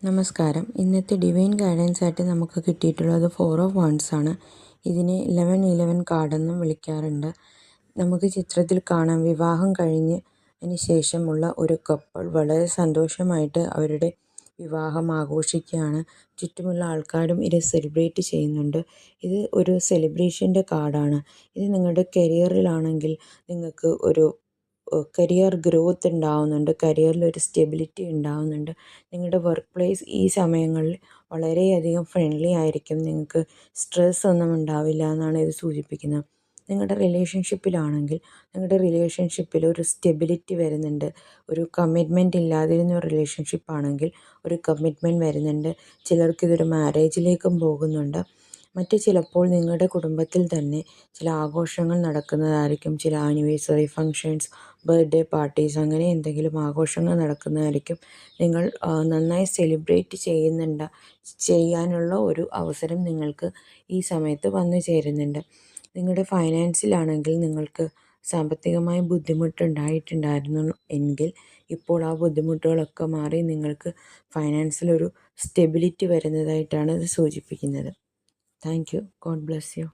നമസ്കാരം. ഇന്നത്തെ divine guidance ആയിട്ട് നമുക്ക് കിട്ടിയിട്ടുള്ളത് 4 ഓഫ് വൺസ് ആണ്. ഇതിനെ 1111 കാർഡെന്നും വിളിക്കാറുണ്ട്. നമുക്ക് ചിത്രത്തിൽ കാണാം, വിവാഹം കഴിഞ്ഞതിന് ശേഷമുള്ള ഒരു കപ്പിൾ വളരെ സന്തോഷമായിട്ട് അവരുടെ വിവാഹം ആഘോഷിക്കുകയാണ്. ചുറ്റുമുള്ള ആൾക്കാരും ഇത് സെലിബ്രേറ്റ് ചെയ്യുന്നുണ്ട്. ഇത് ഒരു സെലിബ്രേഷൻ്റെ കാർഡാണ്. ഇത് നിങ്ങളുടെ കരിയറിലാണെങ്കിൽ നിങ്ങൾക്ക് ഒരു കരിയർ ഗ്രോത്ത് ഉണ്ടാവുന്നുണ്ട്, കരിയറിലൊരു സ്റ്റെബിലിറ്റി ഉണ്ടാവുന്നുണ്ട്. നിങ്ങളുടെ വർക്ക് പ്ലേസ് ഈ സമയങ്ങളിൽ വളരെയധികം ഫ്രണ്ട്ലി ആയിരിക്കും. നിങ്ങൾക്ക് സ്ട്രെസ് ഒന്നും ഉണ്ടാവില്ല എന്നാണ് ഇത് സൂചിപ്പിക്കുന്നത്. നിങ്ങളുടെ റിലേഷൻഷിപ്പിലാണെങ്കിൽ നിങ്ങളുടെ റിലേഷൻഷിപ്പിൽ ഒരു സ്റ്റെബിലിറ്റി വരുന്നുണ്ട്. ഒരു കമ്മിറ്റ്മെൻറ്റ് ഇല്ലാതിരുന്ന റിലേഷൻഷിപ്പ് ആണെങ്കിൽ ഒരു കമ്മിറ്റ്മെൻറ്റ് വരുന്നുണ്ട്. ചിലർക്കിതൊരു മാരേജിലേക്കും പോകുന്നുണ്ട്. ചിലപ്പോൾ നിങ്ങളുടെ കുടുംബത്തിൽ തന്നെ ചില ആഘോഷങ്ങൾ നടക്കുന്നതായിരിക്കും. ചില ആനിവേഴ്സറി ഫങ്ഷൻസ്, ബർത്ത്ഡേ പാർട്ടീസ്, അങ്ങനെ എന്തെങ്കിലും ആഘോഷങ്ങൾ നടക്കുന്നതായിരിക്കും. നിങ്ങൾ നന്നായി സെലിബ്രേറ്റ് ചെയ്യാനുള്ള ഒരു അവസരം നിങ്ങൾക്ക് ഈ സമയത്ത് വന്നു ചേരുന്നുണ്ട്. നിങ്ങളുടെ ഫൈനാൻസിലാണെങ്കിൽ നിങ്ങൾക്ക് സാമ്പത്തികമായ ബുദ്ധിമുട്ടുണ്ടായിട്ടുണ്ടായിരുന്നു എങ്കിൽ ഇപ്പോൾ ആ ബുദ്ധിമുട്ടുകളൊക്കെ മാറി നിങ്ങൾക്ക് ഫൈനാൻസിലൊരു സ്റ്റെബിലിറ്റി വരുന്നതായിട്ടാണ് ഇത് സൂചിപ്പിക്കുന്നത്. Thank you. God bless you.